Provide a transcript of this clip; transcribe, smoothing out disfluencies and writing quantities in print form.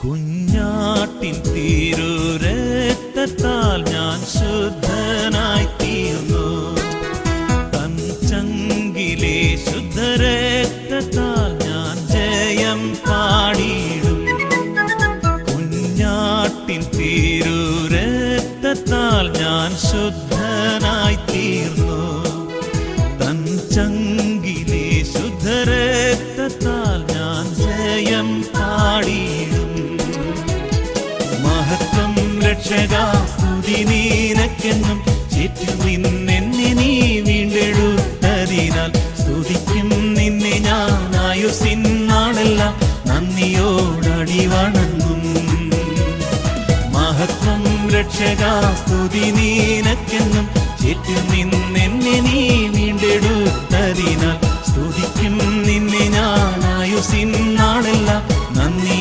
കുഞ്ഞാട്ടിൻ തിരുരക്തത്താൽ ഞാൻ ശുദ്ധനായി തീർന്നു. തൻ ചങ്കിലെ ശുദ്ധരക്തത്താൽ ഞാൻ ജയം പാടിയിടും. കുഞ്ഞാട്ടിൻ തിരുരക്തത്താൽ ഞാൻ ശുദ്ധനായി തീർന്നു. തൻ ചങ്കിലെ ശുദ്ധരക്തത്താൽ ഞാൻ ജയം പാടിയിടും. മഹത്വം രക്ഷകാ സ്തുതി നീനക്കെന്നും ചുറ്റുനിന്നെ നീ വീണ്ടെടുത്തതിനാൽ സ്തുതിക്കും നിന്നെ ഞാൻ ആയുസ്സിനാളെല്ലാം നന്ദിയോടടി വണങ്ങും. മഹത്വം രക്ഷകാ സ്തുതി നീനക്കെന്നും ചുറ്റുനിന്നെ നീ വീണ്ടെടുത്തതിനാൽ സ്തുതിക്കും നിന്നെ ഞാൻ ആയുസ്സിനാളെല്ലാം നന്ദിയോ